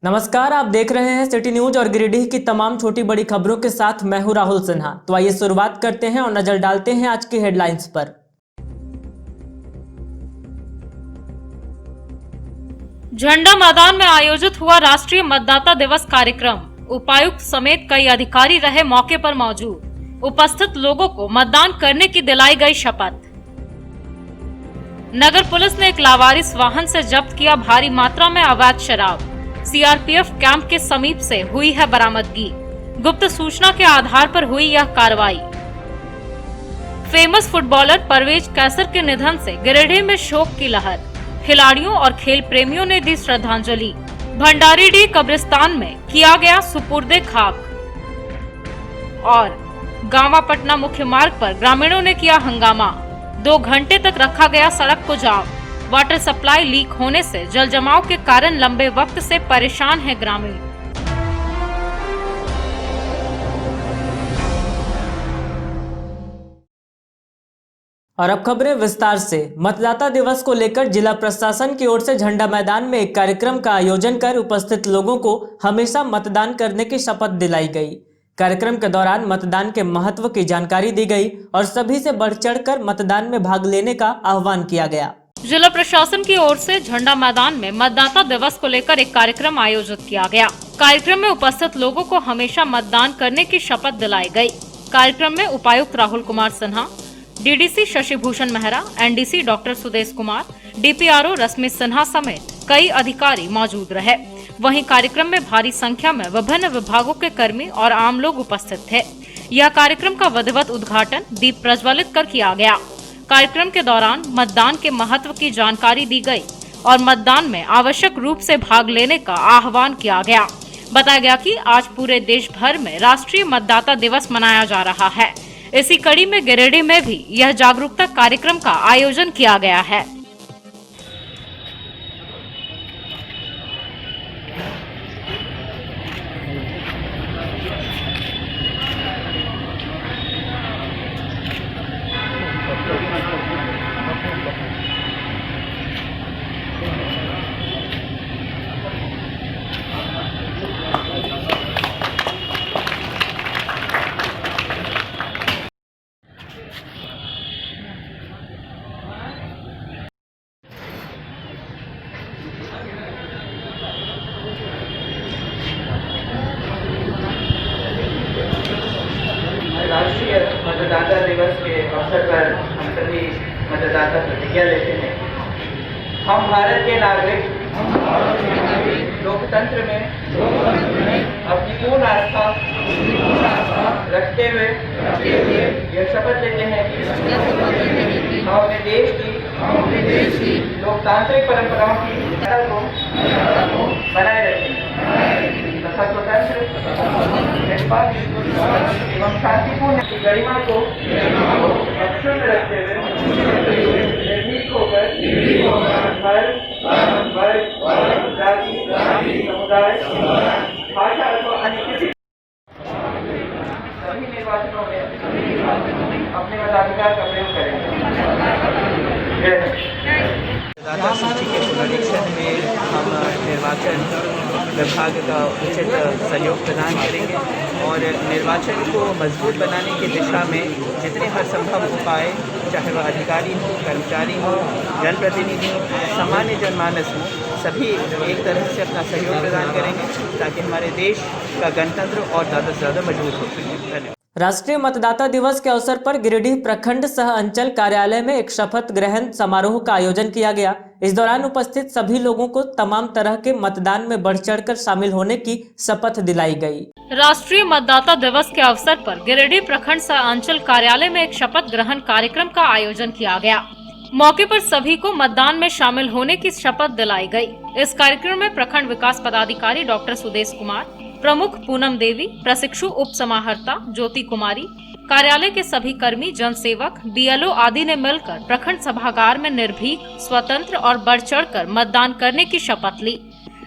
नमस्कार, आप देख रहे हैं सिटी न्यूज और गिरिडीह की तमाम छोटी बड़ी खबरों के साथ मैं हूं राहुल सिन्हा। तो आइए शुरुआत करते हैं और नजर डालते हैं आज की हेडलाइंस पर। झंडा मैदान में आयोजित हुआ राष्ट्रीय मतदाता दिवस कार्यक्रम। उपायुक्त समेत कई अधिकारी रहे मौके पर मौजूद। उपस्थित लोगों को मतदान करने की दिलाई गई शपथ। नगर पुलिस ने एक लावारिस वाहन से जब्त किया भारी मात्रा में अवैध शराब। सीआरपीएफ कैंप के समीप से हुई है बरामदगी। गुप्त सूचना के आधार पर हुई यह कार्रवाई। फेमस फुटबॉलर परवेज कैसर के निधन से गिरिडीह में शोक की लहर। खिलाड़ियों और खेल प्रेमियों ने दी श्रद्धांजलि। भंडारीडीह कब्रिस्तान में किया गया सुपुर्दे खाक। और गांवा पटना मुख्य मार्ग पर ग्रामीणों ने किया हंगामा। 2 घंटे तक रखा गया सड़क को जाम। वाटर सप्लाई लीक होने से जल जमाव के कारण लंबे वक्त से परेशान है ग्रामीण। और अब खबरें विस्तार से। मतदाता दिवस को लेकर जिला प्रशासन की ओर से झंडा मैदान में एक कार्यक्रम का आयोजन कर उपस्थित लोगों को हमेशा मतदान करने की शपथ दिलाई गई। कार्यक्रम के दौरान मतदान के महत्व की जानकारी दी गई और सभी से बढ़ चढ़कर मतदान में भाग लेने का आह्वान किया गया। जिला प्रशासन की ओर से झंडा मैदान में मतदाता दिवस को लेकर एक कार्यक्रम आयोजित किया गया। कार्यक्रम में उपस्थित लोगों को हमेशा मतदान करने की शपथ दिलाई गई। कार्यक्रम में उपायुक्त Rahul Kumar Sinha, DDC Shashi Bhushan Mehra, NDC doctor Sudesh Kumar, DPRO Rashmi Sinha समेत कई अधिकारी मौजूद रहे। वहीं कार्यक्रम में भारी संख्या में विभिन्न विभागों के कर्मी और आम लोग उपस्थित थे। यह कार्यक्रम का विधिवत उद्घाटन दीप प्रज्वलित कर किया गया। कार्यक्रम के दौरान मतदान के महत्व की जानकारी दी गई और मतदान में आवश्यक रूप से भाग लेने का आह्वान किया गया। बताया गया कि आज पूरे देश भर में राष्ट्रीय मतदाता दिवस मनाया जा रहा है। इसी कड़ी में गिरिडीह में भी यह जागरूकता कार्यक्रम का आयोजन किया गया है। राष्ट्रीय मतदाता दिवस के अवसर पर हम सभी मतदाता प्रतिज्ञा लेते हैं। हम भारत के नागरिक लोकतंत्र में अपनी पूर्ण आस्था रखते हुए यह शपथ लेते हैं कि हम अपने देश की लोकतांत्रिक परंपराओं की को बनाए रखेंगे तथा स्वतंत्र, निष्पक्ष एवं शांतिपूर्ण की गरिमा को अक्षुण्ण रखते हुए निर्भीक होकर धर्म, वर्ग, जाति, समुदाय, भाषा अथवा अन्य किसी सभी निर्वाचनों में अपने मताधिकार का प्रयोग करेंगे। मतदाता सूची के पुनरीक्षण में हम निर्वाचन विभाग का उचित सहयोग प्रदान करेंगे और निर्वाचन को मजबूत बनाने की दिशा में जितने हर संभव उपाय, चाहे वह अधिकारी हो, कर्मचारी हो, जनप्रतिनिधि हो, सामान्य जनमानस हो, सभी एक तरह से अपना सहयोग प्रदान करेंगे ताकि हमारे देश का गणतंत्र और ज़्यादा से ज़्यादा मजबूत हो सके। धन्यवाद। राष्ट्रीय मतदाता दिवस के अवसर पर गिरिडीह प्रखंड सह अंचल कार्यालय में एक शपथ ग्रहण समारोह का आयोजन किया गया। इस दौरान उपस्थित सभी लोगों को तमाम तरह के मतदान में बढ़ चढ़कर शामिल होने की शपथ दिलाई गई। राष्ट्रीय मतदाता दिवस के अवसर पर गिरिडीह प्रखंड सह अंचल कार्यालय में एक शपथ ग्रहण कार्यक्रम का आयोजन किया गया। मौके पर सभी को मतदान में शामिल होने की शपथ दिलाई गई। इस कार्यक्रम में प्रखंड विकास पदाधिकारी डॉक्टर सुदेश कुमार, प्रमुख पूनम देवी, प्रशिक्षु उप समाहर्ता ज्योति कुमारी, कार्यालय के सभी कर्मी, जन सेवक, बीएलओ आदि ने मिलकर प्रखंड सभागार में निर्भीक, स्वतंत्र और बढ़ चढ़कर मतदान करने की शपथ ली।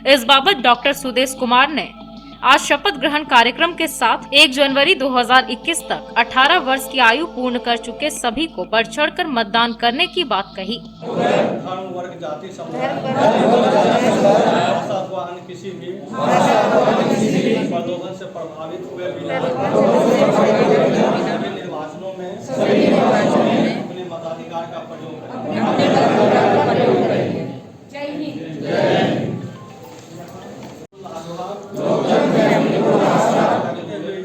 इस बाबत डॉक्टर सुदेश कुमार ने आज शपथ ग्रहण कार्यक्रम के साथ 1 जनवरी 2021 तक 18 वर्ष की आयु पूर्ण कर चुके सभी को बढ़ चढ़कर मतदान करने की बात कही। धर्म वर्ग जाति समुदाय अथवा अन्य किसी भी प्रलोभन से प्रभावित हुए बिना सभी निर्वाचनों में अपने मताधिकार का प्रयोग करें।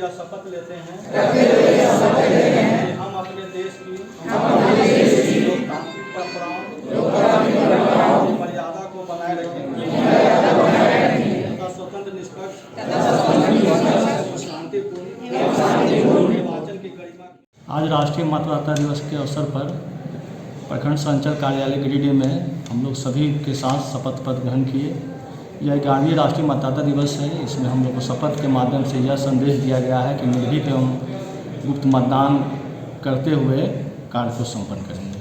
शपथ लेते हैं हम अपने देश की लोकतांत्रिक परंपराओं मर्यादा को बनाए रखेंगे तथा स्वतंत्र निष्पक्ष शांतिपूर्ण निर्वाचन की गरिमा। आज राष्ट्रीय मतदाता दिवस के अवसर पर प्रखंड संचालक कार्यालय गिरिडीह में हम लोग सभी के साथ शपथ पत्र ग्रहण किए। यह 11वीं राष्ट्रीय मतदाता दिवस है। इसमें हम लोग को शपथ के माध्यम से यह संदेश दिया गया है कि निर्भीक एवं गुप्त मतदान करते हुए कार्य को संपन्न करेंगे।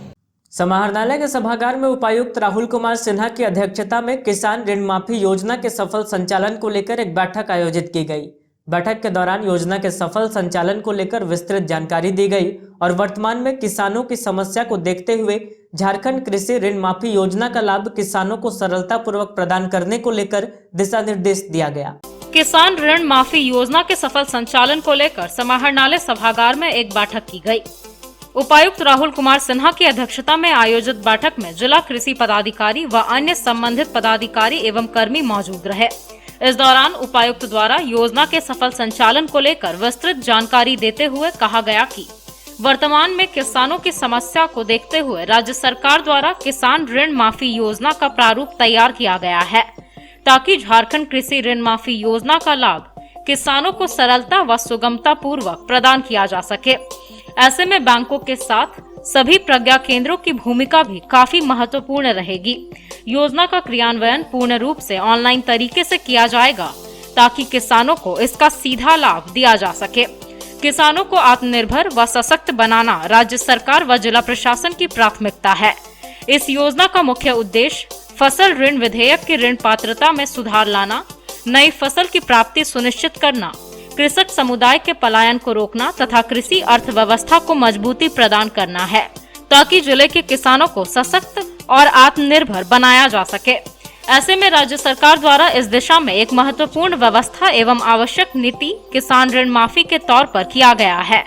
समाहरणालय के सभागार में उपायुक्त राहुल कुमार सिन्हा की अध्यक्षता में किसान ऋण माफी योजना के सफल संचालन को लेकर एक बैठक आयोजित की गई। बैठक के दौरान योजना के सफल संचालन को लेकर विस्तृत जानकारी दी गई और वर्तमान में किसानों की समस्या को देखते हुए झारखंड कृषि ऋण माफी योजना का लाभ किसानों को सरलता पूर्वक प्रदान करने को लेकर दिशा निर्देश दिया गया। किसान ऋण माफी योजना के सफल संचालन को लेकर समाहरणालय सभागार में एक बैठक की गई। उपायुक्त राहुल कुमार सिन्हा की अध्यक्षता में आयोजित बैठक में जिला कृषि पदाधिकारी व अन्य संबंधित पदाधिकारी एवं कर्मी मौजूद रहे। इस दौरान उपायुक्त द्वारा योजना के सफल संचालन को लेकर विस्तृत जानकारी देते हुए कहा गया कि वर्तमान में किसानों की समस्या को देखते हुए राज्य सरकार द्वारा किसान ऋण माफी योजना का प्रारूप तैयार किया गया है ताकि झारखंड कृषि ऋण माफी योजना का लाभ किसानों को सरलता व सुगमता पूर्वक प्रदान किया जा सके। ऐसे में बैंकों के साथ सभी प्रज्ञा केंद्रों की भूमिका भी काफी महत्वपूर्ण रहेगी। योजना का क्रियान्वयन पूर्ण रूप से ऑनलाइन तरीके से किया जाएगा ताकि किसानों को इसका सीधा लाभ दिया जा सके। किसानों को आत्मनिर्भर व सशक्त बनाना राज्य सरकार व जिला प्रशासन की प्राथमिकता है। इस योजना का मुख्य उद्देश्य फसल ऋण विधेयक की ऋण पात्रता में सुधार लाना, नई फसल की प्राप्ति सुनिश्चित करना, कृषक समुदाय के पलायन को रोकना तथा कृषि अर्थव्यवस्था को मजबूती प्रदान करना है ताकि जिले के किसानों को सशक्त और आत्मनिर्भर बनाया जा सके। ऐसे में राज्य सरकार द्वारा इस दिशा में एक महत्वपूर्ण व्यवस्था एवं आवश्यक नीति किसान ऋण माफी के तौर पर किया गया है,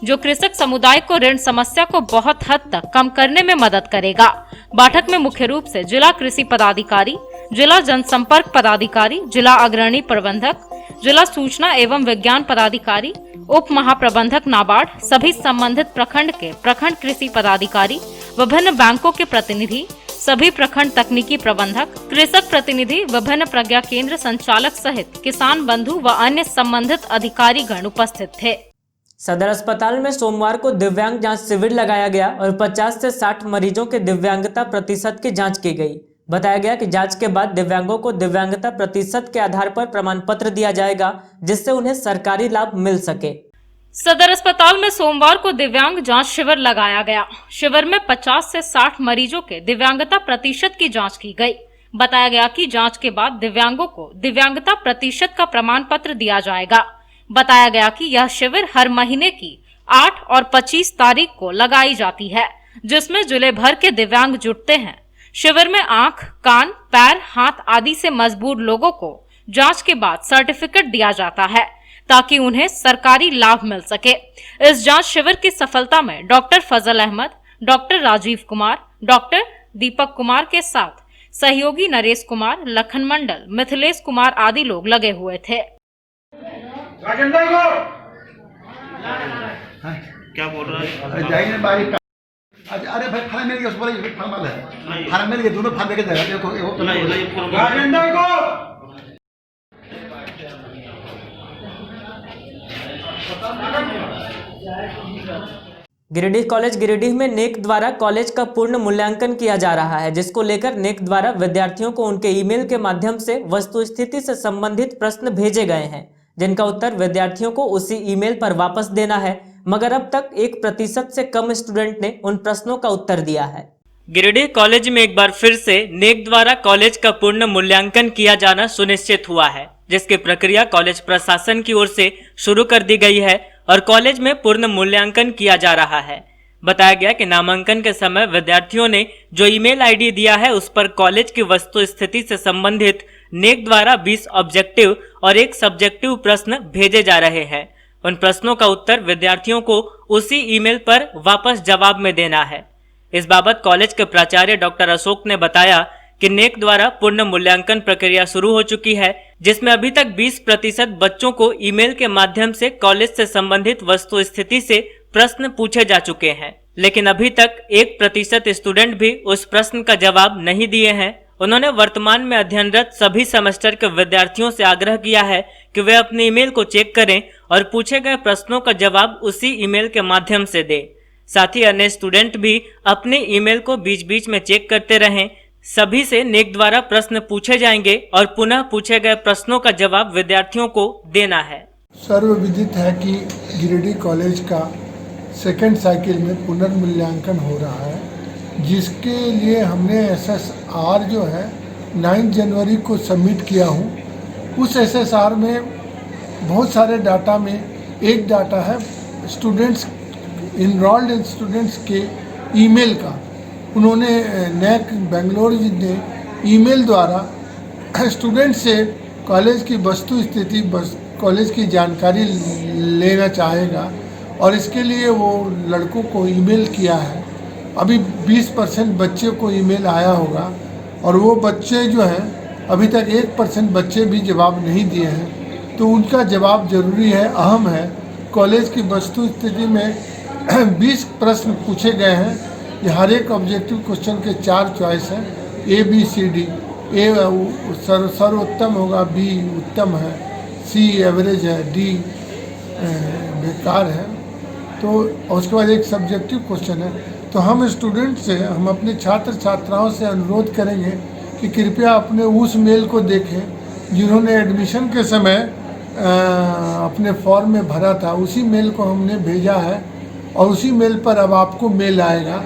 जो कृषक समुदाय को ऋण समस्या को बहुत हद तक कम करने में मदद करेगा। बैठक में मुख्य रूप से जिला कृषि पदाधिकारी, जिला जनसंपर्क पदाधिकारी, जिला अग्रणी प्रबंधक, जिला सूचना एवं विज्ञान पदाधिकारी, उप महाप्रबंधक नाबार्ड, सभी संबंधित प्रखंड के प्रखंड कृषि पदाधिकारी, विभिन्न बैंकों के प्रतिनिधि, सभी प्रखंड तकनीकी प्रबंधक, कृषक प्रतिनिधि, विभिन्न प्रज्ञा केंद्र संचालक सहित किसान बंधु व अन्य संबंधित अधिकारी गण उपस्थित थे। सदर अस्पताल में सोमवार को दिव्यांग जांच शिविर लगाया गया और 50 से 60 मरीजों के दिव्यांगता प्रतिशत की जांच की गई। बताया गया कि जांच के बाद दिव्यांगों को दिव्यांगता प्रतिशत के आधार पर प्रमाण पत्र दिया जाएगा, जिससे उन्हें सरकारी लाभ मिल सके। सदर अस्पताल में सोमवार को दिव्यांग जांच शिविर लगाया गया। शिविर में 50 से 60 मरीजों के दिव्यांगता प्रतिशत की जांच की गई। बताया गया कि जांच के बाद दिव्यांगों को दिव्यांगता प्रतिशत का प्रमाण पत्र दिया जाएगा। बताया गया कि यह शिविर हर महीने की 8 और 25 तारीख को लगाई जाती है, जिसमें जिले भर के दिव्यांग जुटते हैं। शिविर में आंख, कान, पैर, हाथ आदि से मजबूर लोगों को जांच के बाद सर्टिफिकेट दिया जाता है ताकि उन्हें सरकारी लाभ मिल सके। इस जांच शिविर की सफलता में डॉक्टर फजल अहमद, डॉक्टर राजीव कुमार, डॉक्टर दीपक कुमार के साथ सहयोगी नरेश कुमार, लखन मंडल, मिथिलेश कुमार आदि लोग लगे हुए थे। क्या बोल रहा है? अरे भाई फार्म मिल गया, उस पर फार्म वाला है, फार्म मिल गया, दोनों फार्म लेके जाएगा। गिरिडीह कॉलेज गिरिडीह में नेक द्वारा कॉलेज का पूर्ण मूल्यांकन किया जा रहा है, जिसको लेकर नेक द्वारा विद्यार्थियों को उनके ईमेल के माध्यम से वस्तुस्थिति से संबंधित प्रश्न भेजे गए हैं, जिनका उत्तर विद्यार्थियों को उसी ईमेल पर वापस देना है। मगर अब तक 1% से कम स्टूडेंट ने उन प्रश्नों का उत्तर दिया है। गिरिडीह कॉलेज में एक बार फिर से नेक द्वारा कॉलेज का पूर्ण मूल्यांकन किया जाना सुनिश्चित हुआ है। जिसकी प्रक्रिया कॉलेज प्रशासन की ओर से शुरू कर दी गई है और कॉलेज में पूर्ण मूल्यांकन किया जा रहा है। बताया गया कि नामांकन के समय विद्यार्थियों ने जो ईमेल आईडी दिया है उस पर कॉलेज की वस्तु स्थिति से संबंधित नेक द्वारा 20 ऑब्जेक्टिव और 1 सब्जेक्टिव प्रश्न भेजे जा रहे हैं। उन प्रश्नों का उत्तर विद्यार्थियों को उसी ईमेल पर वापस जवाब में देना है। इस बाबत कॉलेज के प्राचार्य डॉक्टर अशोक ने बताया कि नेक द्वारा पूर्ण मूल्यांकन प्रक्रिया शुरू हो चुकी है, जिसमें अभी तक 20% बच्चों को ईमेल के माध्यम से कॉलेज से संबंधित वस्तु स्थिति से प्रश्न पूछे जा चुके हैं, लेकिन अभी तक 1% स्टूडेंट भी उस प्रश्न का जवाब नहीं दिए हैं। उन्होंने वर्तमान में अध्ययनरत सभी सेमेस्टर के विद्यार्थियों से आग्रह किया है कि वे अपने ईमेल को चेक करें और पूछे गए प्रश्नों का जवाब उसी ईमेल के माध्यम से दें। साथ ही अन्य स्टूडेंट भी अपने ईमेल को बीच बीच में चेक करते रहें। सभी से नेक द्वारा प्रश्न पूछे जाएंगे और पुनः पूछे गए प्रश्नों का जवाब विद्यार्थियों को देना है। सर्वविदित है कि गिरिडीह कॉलेज का सेकेंड साइकिल में पुनर्मूल्यांकन हो रहा है, जिसके लिए हमने SSR जो है 9 जनवरी को सबमिट किया हूँ। उस SSR में बहुत सारे डाटा में एक डाटा है स्टूडेंट्स इनरोल्ड स्टूडेंट्स के ईमेल का। उन्होंने NAC बेंगलोर ने ईमेल द्वारा स्टूडेंट से कॉलेज की वस्तु स्थिति कॉलेज की जानकारी लेना चाहेगा और इसके लिए वो लड़कों को ईमेल किया है। अभी 20% बच्चे को ईमेल आया होगा और वो बच्चे जो हैं अभी तक 1% बच्चे भी जवाब नहीं दिए हैं, तो उनका जवाब ज़रूरी है, अहम है। कॉलेज की वस्तु स्थिति में 20 प्रश्न पूछे गए हैं। हर एक ऑब्जेक्टिव क्वेश्चन के 4 चॉइस हैं, A B C D। A सर्वोत्तम होगा, B उत्तम है, C एवरेज है, D बेकार है। तो उसके बाद एक सब्जेक्टिव क्वेश्चन है। तो हम स्टूडेंट से, हम अपने छात्र छात्राओं से अनुरोध करेंगे कि कृपया अपने उस मेल को देखें जिन्होंने एडमिशन के समय अपने फॉर्म में भरा था। उसी मेल को हमने भेजा है और उसी मेल पर अब आपको मेल आएगा।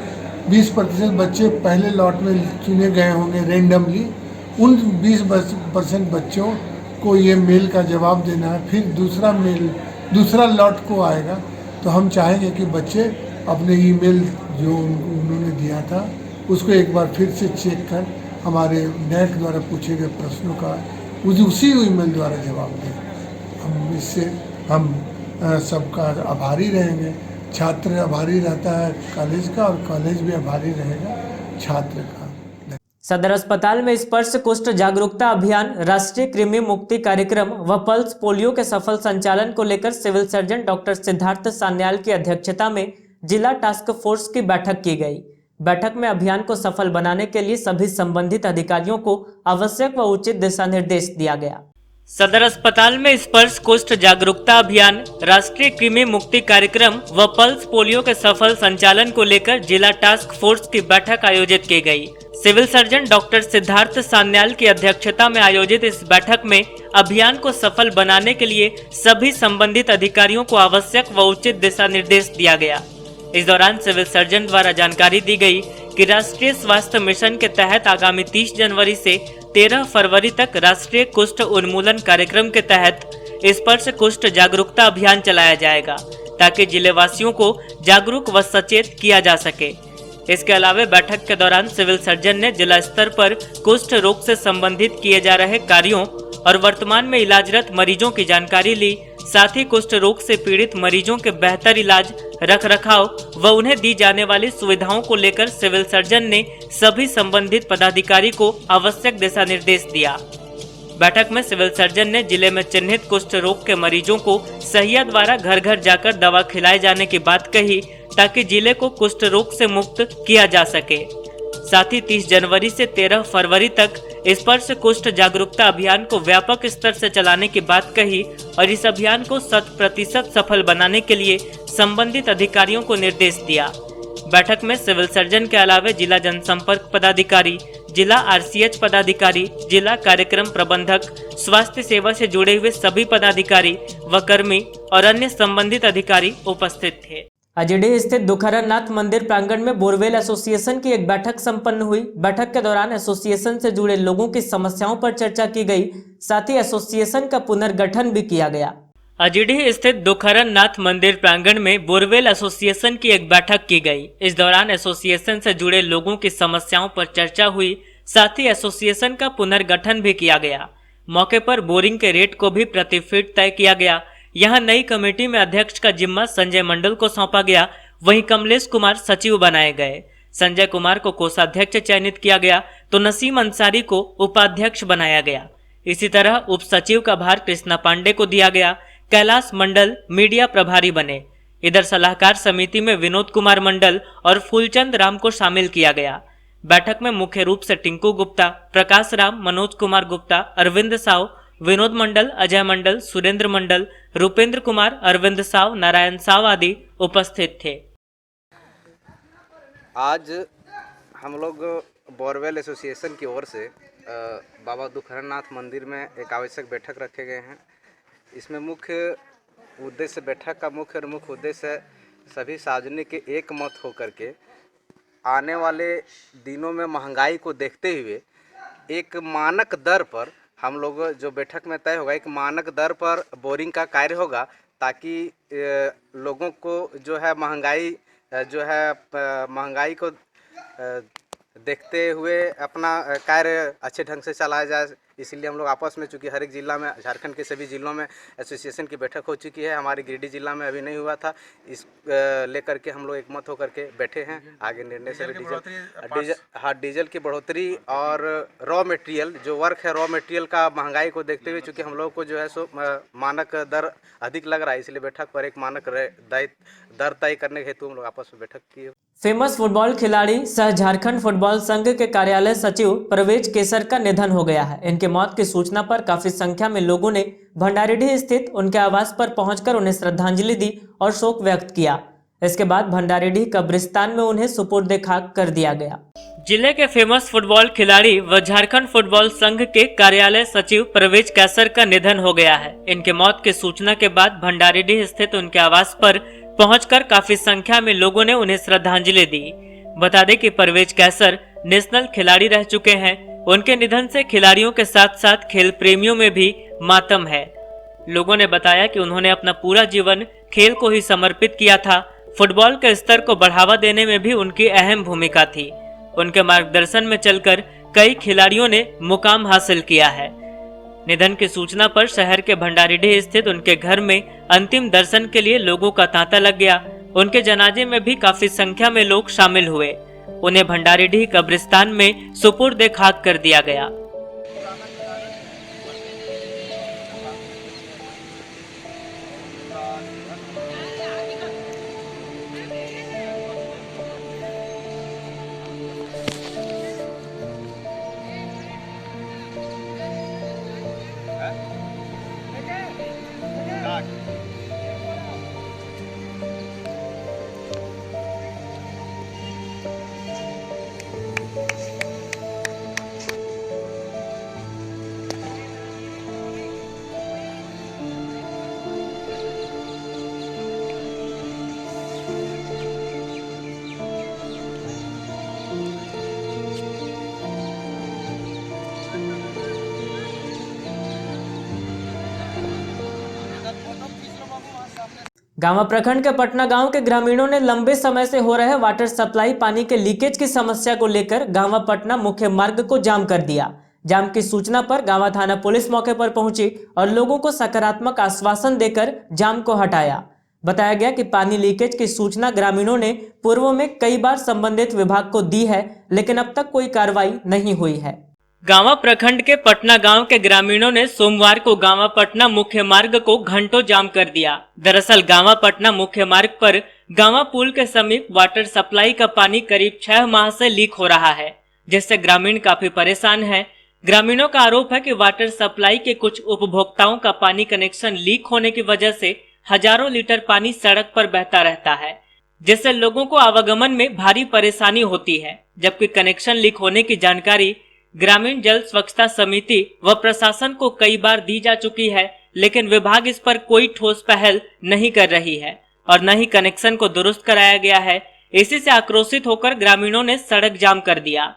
20% बच्चे पहले लॉट में चुने गए होंगे रेंडमली। उन 20% बच्चों को ये मेल का जवाब देना है। फिर दूसरा लॉट को आएगा। तो हम चाहेंगे कि बच्चे अपने ईमेल जो उन्होंने दिया था उसको एक बार फिर से चेक कर हमारे NAC द्वारा पूछे गए प्रश्नों का उसी ईमेल द्वारा जवाब दें। इससे हम सबका आभारी रहेंगे। छात्र आभारी रहता है कॉलेज का और कॉलेज भी आभारी रहेगा छात्र का। सदर अस्पताल में स्पर्श कुष्ठ जागरूकता अभियान, राष्ट्रीय कृमि मुक्ति कार्यक्रम व पल्स पोलियो के सफल संचालन को लेकर civil surgeon doctor Siddharth Sanyal की अध्यक्षता में जिला टास्क फोर्स की बैठक की गई। बैठक में अभियान को सफल बनाने के लिए सभी संबंधित अधिकारियों को आवश्यक व उचित दिशा निर्देश दिया गया। सदर अस्पताल में स्पर्श कुष्ठ जागरूकता अभियान, राष्ट्रीय कृमि मुक्ति कार्यक्रम व पल्स पोलियो के सफल संचालन को लेकर जिला टास्क फोर्स की बैठक आयोजित की गई। Civil surgeon doctor Siddharth Sanyal की अध्यक्षता में आयोजित इस बैठक में अभियान को सफल बनाने के लिए सभी संबंधित अधिकारियों को आवश्यक व उचित दिशा निर्देश दिया गया। इस दौरान सिविल सर्जन द्वारा जानकारी दी गई कि राष्ट्रीय स्वास्थ्य मिशन के तहत आगामी 30 जनवरी से 13 फरवरी तक राष्ट्रीय कुष्ठ उन्मूलन कार्यक्रम के तहत स्पर्श कुष्ठ जागरूकता अभियान चलाया जाएगा, ताकि जिलेवासियों को जागरूक व सचेत किया जा सके। इसके अलावा बैठक के दौरान सिविल सर्जन ने जिला स्तर पर कुष्ठ रोग से संबंधित किए जा रहे कार्यों और वर्तमान में इलाजरत मरीजों की जानकारी ली। साथ ही कुष्ठ रोग से पीड़ित मरीजों के बेहतर इलाज, रख रखाव व उन्हें दी जाने वाली सुविधाओं को लेकर सिविल सर्जन ने सभी संबंधित पदाधिकारी को आवश्यक दिशा निर्देश दिया। बैठक में सिविल सर्जन ने जिले में चिन्हित कुष्ठ रोग के मरीजों को सहिया द्वारा घर घर जाकर दवा खिलाए जाने की बात कही, ताकि जिले को कुष्ठ रोग से मुक्त किया जा सके। साथ ही 30 जनवरी से 13 फरवरी तक स्पर्श कुष्ठ जागरूकता अभियान को व्यापक स्तर से चलाने की बात कही और इस अभियान को 100% सफल बनाने के लिए संबंधित अधिकारियों को निर्देश दिया। बैठक में सिविल सर्जन के अलावा जिला जनसंपर्क पदाधिकारी, जिला RCH पदाधिकारी, जिला कार्यक्रम प्रबंधक, स्वास्थ्य सेवा से जुड़े हुए सभी पदाधिकारी व कर्मी और अन्य संबंधित अधिकारी उपस्थित थे। अजडीह स्थित दुखहरण नाथ मंदिर प्रांगण में बोरवेल एसोसिएशन की एक बैठक संपन्न हुई। बैठक के दौरान एसोसिएशन से जुड़े लोगों की समस्याओं पर चर्चा की गई, साथ ही एसोसिएशन का पुनर्गठन भी किया गया। अजडीह स्थित दुखहरण नाथ मंदिर प्रांगण में बोरवेल एसोसिएशन की एक बैठक की गई। इस दौरान एसोसिएशन से जुड़े लोगों की समस्याओं पर चर्चा हुई, साथ ही एसोसिएशन का पुनर्गठन भी किया गया। मौके पर बोरिंग के रेट को भी प्रति फीट तय किया गया। यहाँ नई कमेटी में अध्यक्ष का जिम्मा संजय मंडल को सौंपा गया, वहीं कमलेश कुमार सचिव बनाए गए। संजय कुमार को कोषाध्यक्ष चयनित किया गया तो नसीम अंसारी को उपाध्यक्ष बनाया गया। इसी तरह उप सचिव का भार कृष्णा पांडे को दिया गया। कैलाश मंडल मीडिया प्रभारी बने। इधर सलाहकार समिति में विनोद कुमार मंडल और फूलचंद राम को शामिल किया गया। बैठक में मुख्य रूप से टिंकू गुप्ता, प्रकाश राम, मनोज कुमार गुप्ता, अरविंद साव, विनोद मंडल, अजय मंडल, सुरेंद्र मंडल, रूपेंद्र कुमार, अरविंद साव, नारायण साव आदि उपस्थित थे। आज हम लोग बोरवेल एसोसिएशन की ओर से बाबा दुखहरण नाथ मंदिर में एक आवश्यक बैठक रखे गए हैं। इसमें मुख्य उद्देश्य बैठक का मुख्य उद्देश्य है सभी सार्वजनिक के एक मत होकर के आने वाले दिनों में महंगाई को देखते हुए एक मानक दर पर हम लोग जो बैठक में तय होगा, एक मानक दर पर बोरिंग का कार्य होगा, ताकि लोगों को जो है महंगाई को देखते हुए अपना कार्य अच्छे ढंग से चलाया जाए। इसीलिए हम लोग आपस में, चूँकि हर एक जिला में, झारखंड के सभी जिलों में एसोसिएशन की बैठक हो चुकी है, हमारे गिरिडीह जिला में अभी नहीं हुआ था, इस लेकर के हम लोग एक मत होकर के बैठे हैं। आगे निर्णय से डीजल की बढ़ोतरी और रॉ मटेरियल जो वर्क है, रॉ मटेरियल का महंगाई को देखते हुए, चूँकि हम लोग को जो है सो मानक दर अधिक लग रहा है, इसलिए बैठक पर एक मानक दर तय करने के हेतु हम लोग आपस में बैठक की। फेमस फुटबॉल खिलाड़ी सह झारखंड फुटबॉल संघ के कार्यालय सचिव परवेज केसर का निधन हो गया है। इनके मौत की सूचना पर काफी संख्या में लोगों ने भंडारीडीह स्थित उनके आवास पर पहुंचकर उन्हें श्रद्धांजलि दी और शोक व्यक्त किया। इसके बाद भंडारीडीह कब्रिस्तान में उन्हें सुपुर्द खाक कर दिया गया। जिले के फेमस फुटबॉल खिलाड़ी व झारखंड फुटबॉल संघ के कार्यालय सचिव परवेज केसर का निधन हो गया है। इनके मौत की सूचना के बाद भंडारीडीह स्थित उनके आवास पर पहुंचकर काफी संख्या में लोगों ने उन्हें श्रद्धांजलि दी। बता दें कि परवेज केसर नेशनल खिलाड़ी रह चुके हैं। उनके निधन से खिलाड़ियों के साथ साथ खेल प्रेमियों में भी मातम है। लोगों ने बताया कि उन्होंने अपना पूरा जीवन खेल को ही समर्पित किया था। फुटबॉल के स्तर को बढ़ावा देने में भी उनकी अहम भूमिका थी। उनके मार्गदर्शन में चलकर कई खिलाड़ियों ने मुकाम हासिल किया है। निधन की सूचना पर शहर के भंडारीडीह स्थित उनके घर में अंतिम दर्शन के लिए लोगों का तांता लग गया। उनके जनाजे में भी काफी संख्या में लोग शामिल हुए। उन्हें भंडारीडीह कब्रिस्तान में सुपुर्द खाक कर दिया गया। गांवा प्रखंड के पटना गांव के ग्रामीणों ने लंबे समय से हो रहे वाटर सप्लाई पानी के लीकेज की समस्या को लेकर गांवा पटना मुख्य मार्ग को जाम कर दिया। जाम की सूचना पर गांवा थाना पुलिस मौके पर पहुंची और लोगों को सकारात्मक आश्वासन देकर जाम को हटाया। बताया गया कि पानी लीकेज की सूचना ग्रामीणों ने पूर्व में कई बार संबंधित विभाग को दी है, लेकिन अब तक कोई कार्रवाई नहीं हुई है। गांवा प्रखंड के पटना गांव के ग्रामीणों ने सोमवार को गांवा पटना मुख्य मार्ग को घंटों जाम कर दिया। दरअसल गांवा पटना मुख्य मार्ग पर गांवा पुल के समीप वाटर सप्लाई का पानी करीब 6 माह से लीक हो रहा है, जिससे ग्रामीण काफी परेशान हैं। ग्रामीणों का आरोप है कि वाटर सप्लाई के कुछ उपभोक्ताओं का पानी कनेक्शन लीक होने की वजह से हजारों लीटर पानी सड़क पर बहता रहता है, जिससे लोगों को आवागमन में भारी परेशानी होती है। जबकि कनेक्शन लीक होने की जानकारी ग्रामीण जल स्वच्छता समिति व प्रशासन को कई बार दी जा चुकी है, लेकिन विभाग इस पर कोई ठोस पहल नहीं कर रही है और न ही कनेक्शन को दुरुस्त कराया गया है। इसी से आक्रोशित होकर ग्रामीणों ने सड़क जाम कर दिया।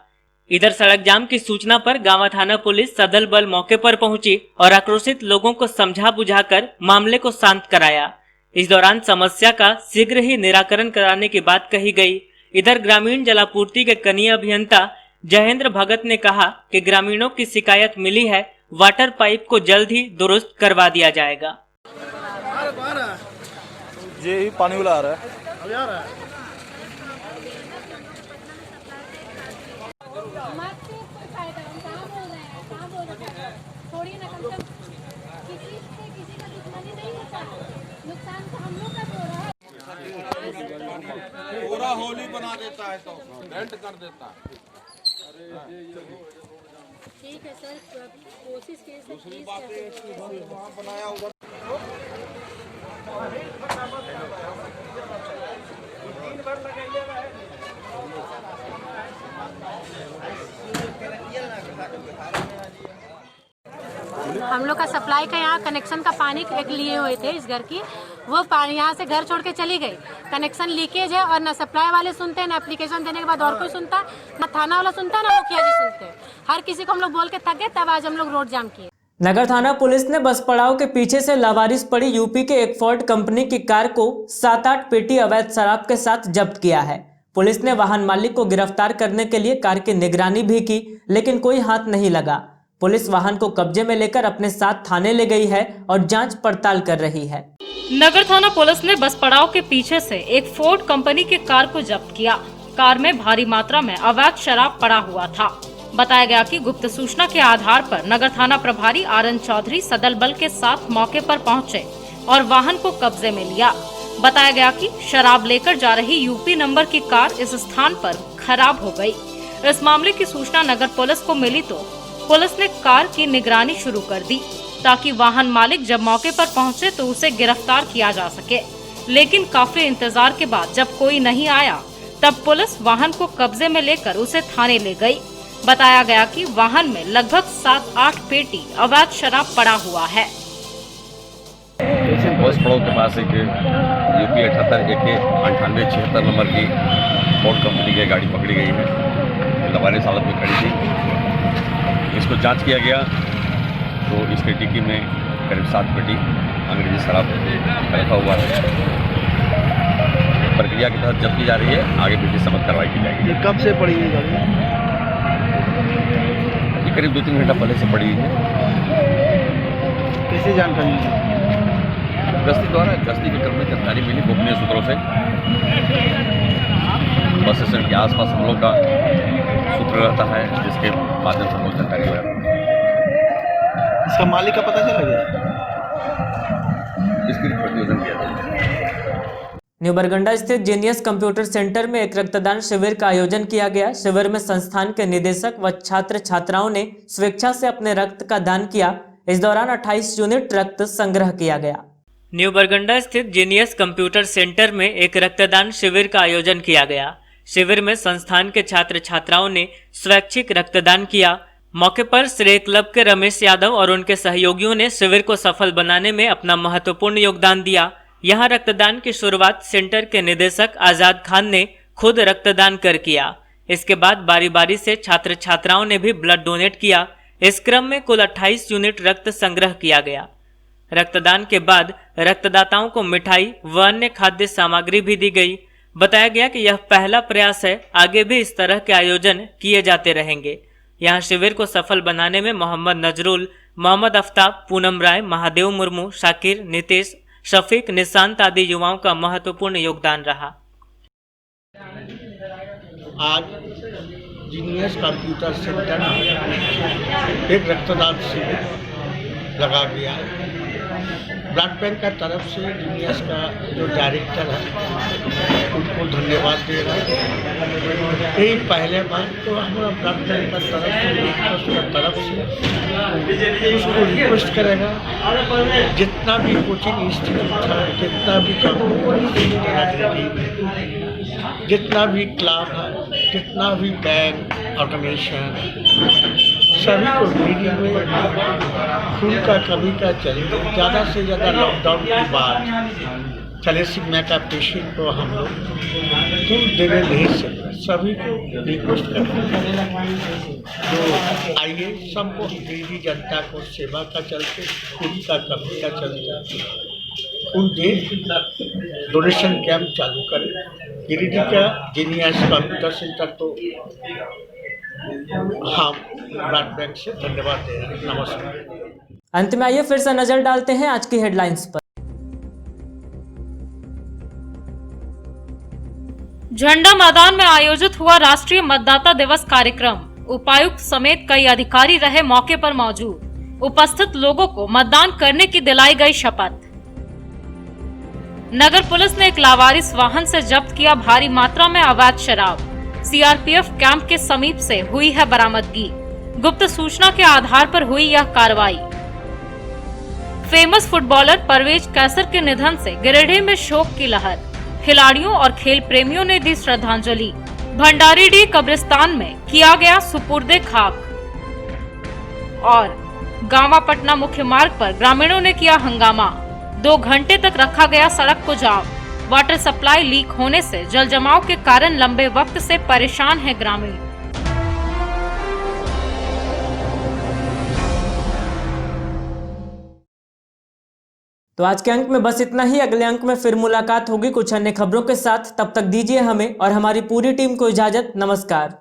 इधर सड़क जाम की सूचना पर गांवा थाना पुलिस सदल बल मौके पर पहुंची और आक्रोशित लोगों को समझा बुझाकर मामले को शांत कराया। इस दौरान समस्या का शीघ्र ही निराकरण कराने की बात कही गई। इधर ग्रामीण जलापूर्ति के कनीय अभियंता जयेंद्र भगत ने कहा कि ग्रामीणों की शिकायत मिली है, वाटर पाइप को जल्द ही दुरुस्त करवा दिया जाएगा। ये पानी वाला आ रहा है। पूरा होली बना देता है तो रेंट कर देता है। ठीक है सर, कोशिश कीजिए। दूसरी बात वहाँ बनाया उधर हम लोग का सप्लाई का यहाँ कनेक्शन का पानी एक लिए हुए थे इस घर की, वो पानी यहाँ से घर छोड़ के चली गई। कनेक्शन लीकेज है और ना सप्लाई वाले सुनते हैं, ना एप्लीकेशन देने के बाद और कोई सुनता, ना थाना वाला सुनता, ना मुखिया जी सुनते। हर किसी को हम लोग बोल के थक गए, तब आज हम लोग रोड जाम किए। नगर थाना पुलिस ने बस पड़ाव के पीछे से लावारिस पड़ी यूपी के एक फोर्ड कंपनी की कार को 7-8 पेटी अवैध शराब के साथ जब्त किया है। पुलिस ने वाहन मालिक को गिरफ्तार करने के लिए कार की निगरानी भी की, लेकिन कोई हाथ नहीं लगा। पुलिस वाहन को कब्जे में लेकर अपने साथ थाने ले गई है और जांच पड़ताल कर रही है। नगर थाना पुलिस ने बस पड़ाव के पीछे से एक फोर्ड कंपनी की कार को जब्त किया। कार में भारी मात्रा में अवैध शराब पड़ा हुआ था। बताया गया कि गुप्त सूचना के आधार पर नगर थाना प्रभारी आरएन चौधरी सदल बल के साथ मौके पर पहुंचे और वाहन को कब्जे में लिया। बताया गया कि शराब लेकर जा रही यूपी नंबर की कार इस स्थान पर खराब हो गई। इस मामले की सूचना नगर पुलिस को मिली तो पुलिस ने कार की निगरानी शुरू कर दी, ताकि वाहन मालिक जब मौके पर पहुंचे तो उसे गिरफ्तार किया जा सके। लेकिन काफी इंतजार के बाद जब कोई नहीं आया, तब पुलिस वाहन को कब्जे में लेकर उसे थाने ले गई। बताया गया कि वाहन में लगभग 7-8 पेटी अवैध शराब पड़ा हुआ है। बस पड़ाव के पास एक यूपी 78-98-76 नंबर की फोर्ड कंपनी की गाड़ी पकड़ी गई है। लवारिस हालत में खड़ी थी। इसको जांच किया गया तो इसके डिक्की में करीब 7 पेटी अंग्रेजी शराब रखा हुआ है। प्रक्रिया के तहत जब्त की जा रही है, आगे विधि सम्मत कार्रवाई की जाएगी। ये कब से पड़ी है गाड़ी? ये करीब 2-3 घंटा पहले से पड़ी है। कैसे जानकारी मिली? गश्ती के क्रम में जानकारी मिली गोपनीय सूत्रों से। बस स्टैंड के आसपास हम लोग का सूत्र रहता है, जिसके माध्यम से बहुत जानकारी हो जाती है। इसका मालिक का पता चला गया? इसके लिए प्रतिवेदन किया जाएगा। न्यू बरगंडा स्थित जीनियस कंप्यूटर सेंटर में एक रक्तदान शिविर का आयोजन किया गया। शिविर में संस्थान के निदेशक व छात्र छात्राओं ने स्वेच्छा से अपने रक्त का दान किया। इस दौरान 28 यूनिट रक्त संग्रह किया गया। न्यू बरगंडा स्थित जीनियस कंप्यूटर सेंटर में एक रक्तदान शिविर का आयोजन किया गया। शिविर में संस्थान के छात्र छात्राओं ने स्वैच्छिक रक्तदान किया। मौके पर श्रेय क्लब के रमेश यादव और उनके सहयोगियों ने शिविर को सफल बनाने में अपना महत्वपूर्ण योगदान दिया। यहां रक्तदान की शुरुआत सेंटर के निदेशक आजाद खान ने खुद रक्तदान कर किया। इसके बाद बारी बारी से छात्र छात्राओं ने भी ब्लड डोनेट किया। इस क्रम में कुल 28 यूनिट रक्त संग्रह किया गया। रक्तदान के बाद रक्तदाताओं को मिठाई व अन्य खाद्य सामग्री भी दी गई। बताया गया कि यह पहला प्रयास है, आगे भी इस तरह के आयोजन किए जाते रहेंगे। यहां शिविर को सफल बनाने में मोहम्मद नजरुल, मोहम्मद आफ्ताब, पूनम राय, महादेव मुर्मू, शाकिर, नितेश, शफीक, निशांत आदि युवाओं का महत्वपूर्ण योगदान रहा। आज जीनियस कंप्यूटर सेंटर में एक रक्तदान शिविर लगा गया है। ब्लड बैंक का तरफ से जीनियस का जो डायरेक्टर है उनको धन्यवाद दे रहा है। यही पहले बार तो हमारा ब्लड बैंक का तरफ से उसको रिक्वेस्ट करेगा, जितना भी कोचिंग इंस्टीट्यूट है, जितना भी जितना भी क्लब है, जितना भी बैंक ऑर्गेनाइजेशन, सभी को मीटिंग में खून का कमी का चले। ज़्यादा से ज़्यादा लॉकडाउन के बाद थैलेसीमिया का पेशेंट को हम लोग दूध देने नहीं सकते। सभी को रिक्वेस्ट करते हैं तो आइए, सबको गिरिडीह जनता को सेवा का चलते, खुद का कमी का चलते खून दे, डोनेशन कैंप चालू करें। गिरिडीह का जीनियस कंप्यूटर सेंटर तो हम ब्लड बैंक से धन्यवाद दे रहे हैं। नमस्कार। अंत में आइए फिर से नजर डालते हैं आज की हेडलाइंस पर। झंडा मैदान में आयोजित हुआ राष्ट्रीय मतदाता दिवस कार्यक्रम। उपायुक्त समेत कई अधिकारी रहे मौके पर मौजूद। उपस्थित लोगों को मतदान करने की दिलाई गई शपथ। नगर पुलिस ने एक लावारिस वाहन से जब्त किया भारी मात्रा में अवैध शराब। सीआरपीएफ कैंप के समीप से हुई है बरामदगी। गुप्त सूचना के आधार पर हुई यह कार्रवाई। फेमस फुटबॉलर परवेज कैसर के निधन से गिरिडीह में शोक की लहर। खिलाड़ियों और खेल प्रेमियों ने दी श्रद्धांजलि। भंडारीडीह कब्रिस्तान में किया गया सुपुर्दे खाक। और गांवा पटना मुख्य मार्ग पर ग्रामीणों ने किया हंगामा। 2 घंटे तक रखा गया सड़क को जाम। वाटर सप्लाई लीक होने से जल जमाव के कारण लंबे वक्त से परेशान है ग्रामीण। तो आज के अंक में बस इतना ही। अगले अंक में फिर मुलाकात होगी कुछ अन्य खबरों के साथ। तब तक दीजिए हमें और हमारी पूरी टीम को इजाजत। नमस्कार।